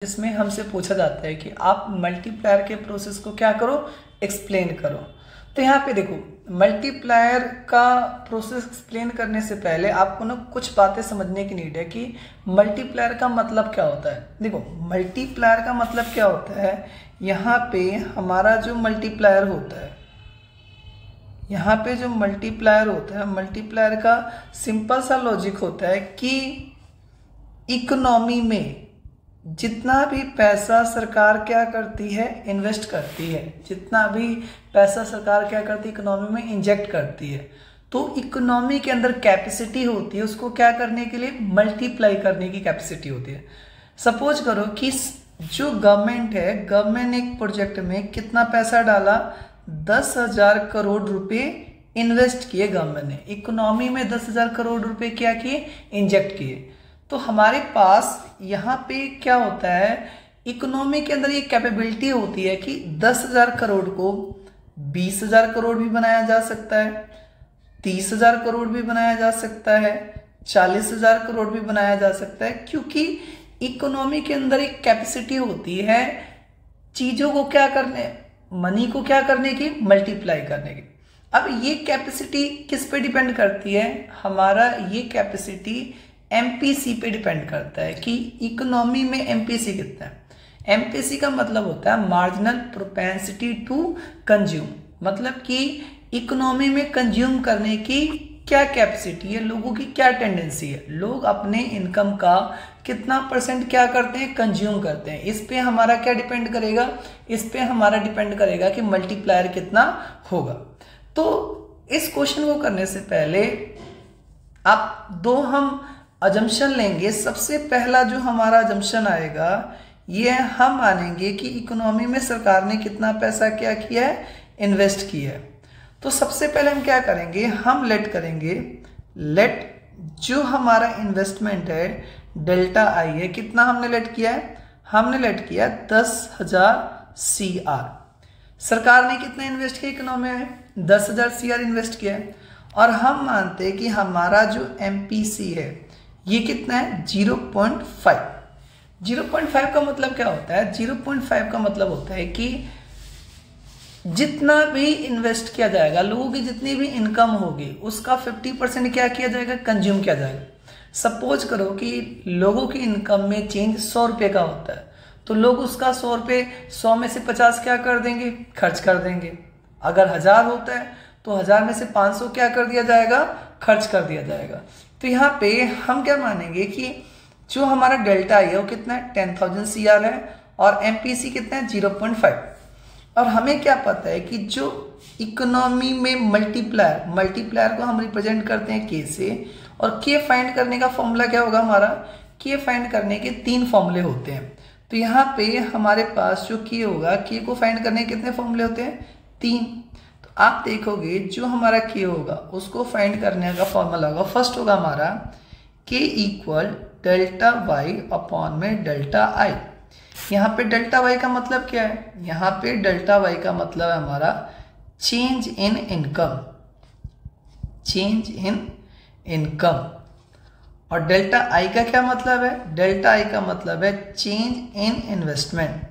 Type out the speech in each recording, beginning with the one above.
जिसमें हमसे पूछा जाता है कि आप मल्टीप्लायर के प्रोसेस को क्या करो, एक्सप्लेन करो। तो यहाँ पे देखो, मल्टीप्लायर का प्रोसेस एक्सप्लेन करने से पहले आपको ना कुछ बातें समझने की नीड है कि मल्टीप्लायर का मतलब क्या होता है। देखो, मल्टीप्लायर का मतलब क्या होता है, यहाँ पे हमारा जो मल्टीप्लायर होता है, यहाँ पे जो मल्टीप्लायर होता है, मल्टीप्लायर का सिंपल सा लॉजिक होता है कि इकोनॉमी में जितना भी पैसा सरकार क्या करती है, इन्वेस्ट करती है, जितना भी पैसा सरकार क्या करती है, इकोनॉमी में इंजेक्ट करती है, तो इकोनॉमी के अंदर कैपेसिटी होती है उसको क्या करने के लिए, मल्टीप्लाई करने की कैपेसिटी होती है। सपोज करो कि जो गवर्नमेंट है, गवर्नमेंट ने एक प्रोजेक्ट में कितना पैसा डाला, 10,000 करोड़ रुपए इन्वेस्ट किए गवर्नमेंट ने, इकोनॉमी में 10,000 करोड़ रुपए क्या किए, इंजेक्ट किए। तो हमारे पास यहाँ पे क्या होता है, इकोनॉमी के अंदर ये कैपेबिलिटी होती है कि 10,000 करोड़ को 20,000 करोड़ भी बनाया जा सकता है, 30,000 करोड़ भी बनाया जा सकता है, 40,000 करोड़ भी बनाया जा सकता है, क्योंकि इकोनॉमी के अंदर एक कैपेसिटी होती है चीजों को क्या करने, मनी को क्या करने की, मल्टीप्लाई करने की। अब ये कैपेसिटी किस पे डिपेंड करती है, हमारा ये कैपेसिटी एमपीसी पे डिपेंड करता है कि इकोनॉमी में एमपीसी कितना है। एमपीसी का मतलब होता है मार्जिनल प्रोपेंसिटी टू कंज्यूम, मतलब कि इकोनॉमी में कंज्यूम करने की क्या कैपेसिटी है, लोगों की क्या टेंडेंसी है, लोग अपने इनकम का कितना परसेंट क्या करते हैं, कंज्यूम करते हैं। इस पे हमारा क्या डिपेंड करेगा, इस पे हमारा डिपेंड करेगा कि मल्टीप्लायर कितना होगा। तो इस क्वेश्चन को करने से पहले आप दो हम अजम्पशन लेंगे। सबसे पहला जो हमारा अजम्पशन आएगा, ये हम मानेंगे कि इकोनॉमी में सरकार ने कितना पैसा क्या किया है, इन्वेस्ट किया है। तो सबसे पहले हम क्या करेंगे, हम लेट करेंगे, लेट जो हमारा इन्वेस्टमेंट है डेल्टा आई है, कितना हमने लेट किया है, हमने लेट किया 10,000 CR। सरकार ने कितना इन्वेस्ट किया इकोनॉमी में, 10,000 CR इन्वेस्ट किया है। और हम मानते हैं कि हमारा जो एमपीसी है ये कितना है, 0.5। 0.5 का मतलब क्या होता है, 0.5 का मतलब होता है कि जितना भी इन्वेस्ट किया जाएगा, लोगों की जितनी भी इनकम होगी उसका 50% क्या किया जाएगा, कंज्यूम किया जाएगा। सपोज करो कि लोगों की इनकम में चेंज 100 रुपये का होता है, तो लोग उसका 100 रुपये, 100 में से 50 क्या कर देंगे, खर्च कर देंगे। अगर 1000 होता है तो 1000 में से 500 क्या कर दिया जाएगा, खर्च कर दिया जाएगा। तो यहाँ पे हम क्या मानेंगे कि जो हमारा डेल्टा है वो कितना है, 10,000 CR है, और एमपीसी कितना है, 0.5। और हमें क्या पता है कि जो इकोनॉमी में मल्टीप्लायर को हम रिप्रेजेंट करते हैं के से, और के फाइंड करने का फॉर्मूला क्या होगा हमारा, के फाइंड करने के 3 फॉर्मूले होते हैं। तो यहाँ पे हमारे पास जो के होगा, के को फाइंड करने के कितने फॉर्मूले होते हैं, 3। तो आप देखोगे जो हमारा के होगा उसको फाइंड करने का फॉर्मूला होगा, फर्स्ट होगा हमारा के इक्वल डेल्टा वाई अपॉन में डेल्टा आई। यहाँ पे डेल्टा वाई का मतलब क्या है, यहाँ पे डेल्टा वाई का मतलब है हमारा change in income, change in income. और डेल्टा आई का क्या मतलब है, डेल्टा आई का मतलब है चेंज इन इन्वेस्टमेंट।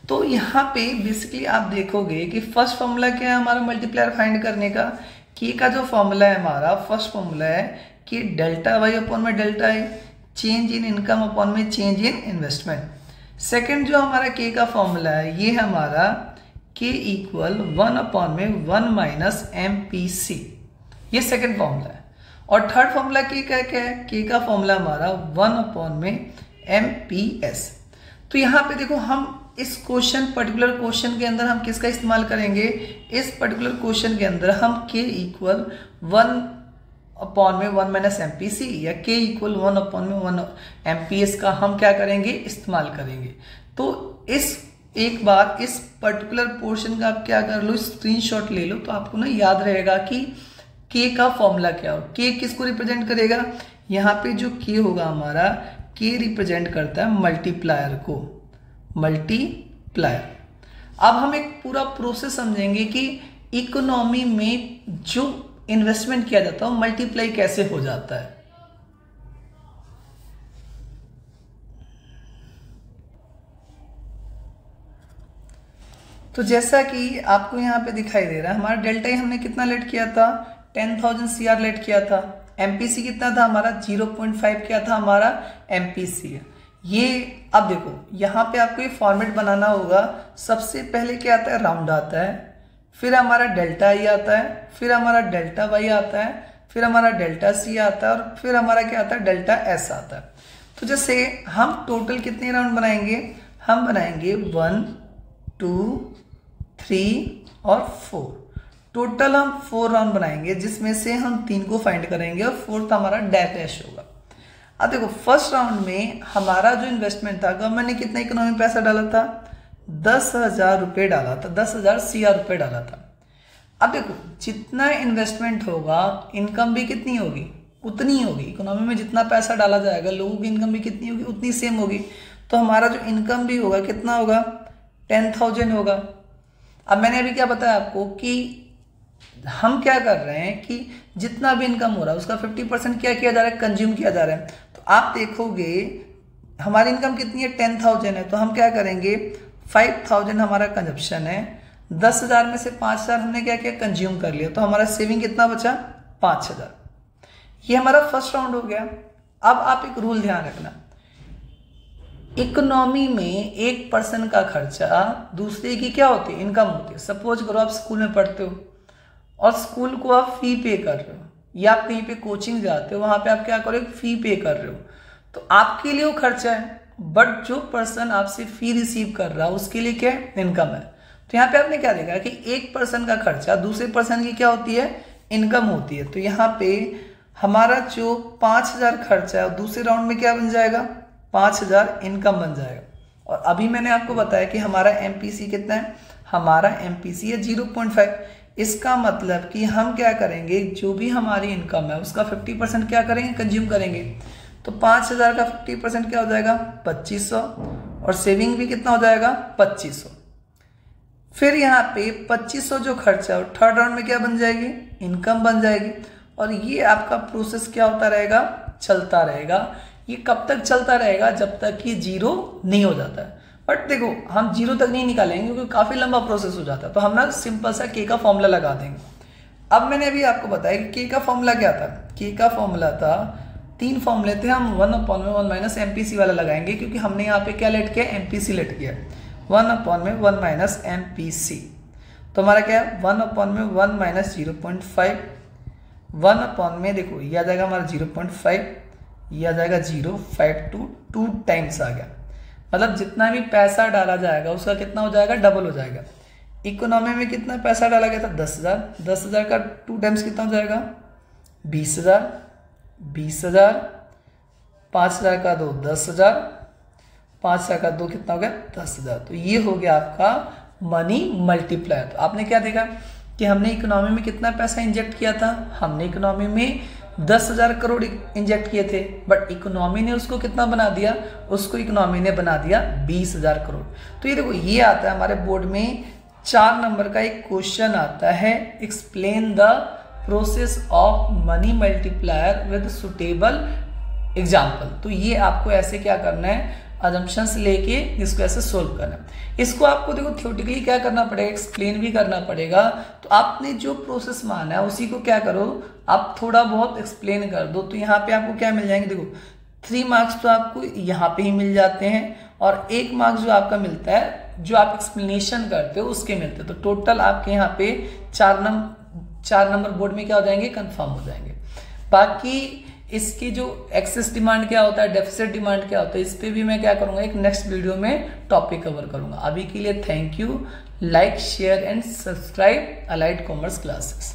तो यहाँ पे बेसिकली आप देखोगे कि फर्स्ट फॉर्मूला क्या है हमारा मल्टीप्लायर फाइंड करने का, के का जो फॉर्मूला है हमारा, फर्स्ट फॉर्मूला है कि डेल्टा वाई अपॉन में delta I, change in income upon में चेंज इन इन्वेस्टमेंट। सेकंड जो हमारा के का फॉर्मूला है ये हमारा के इक्वल 1 अपॉन में 1 माइनस एमपीसी, ये सेकंड फॉर्मूला है। और थर्ड फॉर्मूला के का क्या है, के का फॉर्मूला हमारा 1 अपॉन में एमपीएस। तो यहाँ पे देखो, हम इस पर्टिकुलर क्वेश्चन के अंदर हम किसका इस्तेमाल करेंगे, इस पर्टिकुलर क्वेश्चन के अंदर हम के इक्वल 1 अपॉन में 1 माइनस एमपीसी या के इक्वल 1 अपॉन में 1 एमपीएस का हम क्या करेंगे, इस्तेमाल करेंगे। तो इस एक बार इस पर्टिकुलर पोर्शन का आप क्या कर लो, स्क्रीनशॉट ले लो, तो आपको ना याद रहेगा कि के का फॉर्मूला क्या हो। के किसको रिप्रेजेंट करेगा, यहाँ पे जो के होगा हमारा, के रिप्रेजेंट करता है मल्टीप्लायर को, मल्टीप्लायर। अब हम एक पूरा प्रोसेस समझेंगे कि इकोनॉमी में जो इन्वेस्टमेंट किया जाता है मल्टीप्लाई कैसे हो जाता है। तो जैसा कि आपको यहाँ पे दिखाई दे रहा है, हमारा डेल्टा ई हमने कितना लेट किया था, 10,000 CR लेट किया था। MPC कितना था हमारा, 0.5 क्या था हमारा MPC है। ये अब देखो यहाँ पे आपको ये फॉर्मेट बनाना होगा। सबसे पहले क्या आता है, राउंड आता है, फिर हमारा डेल्टा ई आता है, फिर हमारा डेल्टा वाई आता है, फिर हमारा डेल्टा सी आता है, और फिर हमारा क्या आता है, डेल्टा एस आता है। तो जैसे हम टोटल कितने राउंड बनाएंगे, हम बनाएंगे 1, 2, 3 और 4। टोटल हम 4 राउंड बनाएंगे, जिसमें से हम 3 को फाइंड करेंगे और 4th हमारा डैश होगा। अब देखो फर्स्ट राउंड में हमारा जो इन्वेस्टमेंट था, गवर्नमेंट ने कितना इकोनॉमी पैसा डाला था, 10,000 रुपये डाला था, 10,000 CR रुपये डाला था। अब देखो जितना इन्वेस्टमेंट होगा, इनकम भी कितनी होगी, उतनी होगी। इकोनॉमी में जितना पैसा डाला जाएगा, लोगों की इनकम भी कितनी होगी, उतनी सेम होगी। तो हमारा जो इनकम भी होगा कितना होगा, 10,000 होगा। अब मैंने अभी क्या बताया आपको कि हम क्या कर रहे हैं कि जितना भी इनकम हो रहा है उसका 50% क्या किया जा रहा है, कंज्यूम किया जा रहा है। तो आप देखोगे हमारी इनकम कितनी है, 10,000 है, तो हम क्या करेंगे, 5,000 हमारा कंजप्शन है, 10,000 में से 5,000 हमने क्या किया, कंज्यूम कर लिया, तो हमारा सेविंग कितना बचा, 5,000। ये हमारा फर्स्ट राउंड हो गया। अब आप एक रूल ध्यान रखना, इकोनॉमी में एक पर्सन का खर्चा दूसरे की क्या होती है, इनकम होती है। सपोज करो आप स्कूल में पढ़ते हो और स्कूल को आप फी पे कर रहे हो, या आप कहीं पे कोचिंग जाते हो, वहां पे आप क्या करो, फी पे कर रहे हो, तो आपके लिए वो खर्चा है। बट जो पर्सन आपसे फी रिसीव कर रहा है उसके लिए क्या है, इनकम है। तो यहाँ पे आपने क्या देखा कि एक पर्सन का खर्चा दूसरे पर्सन की क्या होती है, इनकम होती है। तो यहाँ पे हमारा जो 5,000 खर्चा है दूसरे राउंड में क्या बन जाएगा, 5,000 इनकम बन जाएगा। और अभी मैंने आपको बताया कि हमारा MPC कितना है, हमारा MPC है 0.5। इसका मतलब कि हम क्या करेंगे, जो भी हमारी इनकम है उसका 50% क्या करेंगे, कंज्यूम करेंगे। तो 5,000 का 50% क्या हो जाएगा, 2,500, और सेविंग भी कितना हो जाएगा, 2,500। फिर यहाँ पे 2,500 जो खर्चा है थर्ड राउंड में क्या बन जाएगी, इनकम बन जाएगी। और ये आपका प्रोसेस क्या होता रहेगा, चलता रहेगा। ये कब तक चलता रहेगा, जब तक कि 0 नहीं हो जाता है। बट देखो हम 0 तक नहीं निकालेंगे क्योंकि काफ़ी लंबा प्रोसेस हो जाता है, तो हम ना सिंपल सा K का फॉर्मूला लगा देंगे। अब मैंने अभी आपको बताया कि K का फॉर्मूला क्या था, K का फॉर्मूला था, 3 फॉर्मूले थे, हम 1/1 MPC वाला लगाएंगे क्योंकि हमने यहाँ पे क्या लेट किया, MPC लेट किया, 1/1 MPC। तो हमारा क्या है, 1/1 - 0.5, 1/, देखो ये आ जाएगा हमारा 0.5, ये आ जाएगा 0.5 to 2 टाइम्स आ गया। मतलब जितना भी पैसा डाला जाएगा उसका कितना हो जाएगा, डबल हो जाएगा। इकोनॉमी में कितना पैसा डाला गया था, 10,000, 10,000 का 2 टाइम्स कितना हो जाएगा, 20,000, 20,000, 5,000 का 2 10,000, 5,000 का 2 कितना हो गया, 10,000। तो ये हो गया आपका मनी मल्टीप्लायर। तो आपने क्या देखा कि हमने इकोनॉमी में कितना पैसा इंजेक्ट किया था, हमने इकोनॉमी में 10,000 करोड़ इंजेक्ट किए थे, बट इकोनॉमी ने उसको कितना बना दिया, उसको इकोनॉमी ने बना दिया 20,000 करोड़। तो ये देखो ये आता है हमारे बोर्ड में 4 नंबर का एक क्वेश्चन आता है, explain the process of money multiplier with suitable example. तो ये आपको ऐसे क्या करना है, अजम्पशंस लेके इसको ऐसे सोल्व करना है। इसको आपको देखो थ्योरेटिकली क्या करना पड़ेगा, एक्सप्लेन भी करना पड़ेगा। तो आपने जो प्रोसेस माना है उसी को क्या करो, आप थोड़ा बहुत एक्सप्लेन कर दो। तो यहाँ पे आपको क्या मिल जाएंगे, देखो 3 मार्क्स तो आपको यहाँ पे ही मिल जाते हैं, और 1 मार्क्स जो आपका मिलता है जो आप एक्सप्लेनेशन करते हो उसके मिलते हैं। तो टोटल आपके यहाँ पे 4 नंबर बोर्ड में क्या हो जाएंगे, कंफर्म हो जाएंगे। बाकी इसकी जो एक्सेस डिमांड क्या होता है, डेफिसिट डिमांड क्या होता है, इस पे भी मैं क्या करूंगा, एक नेक्स्ट वीडियो में टॉपिक कवर करूंगा। अभी के लिए thank you, like share and subscribe allied commerce classes.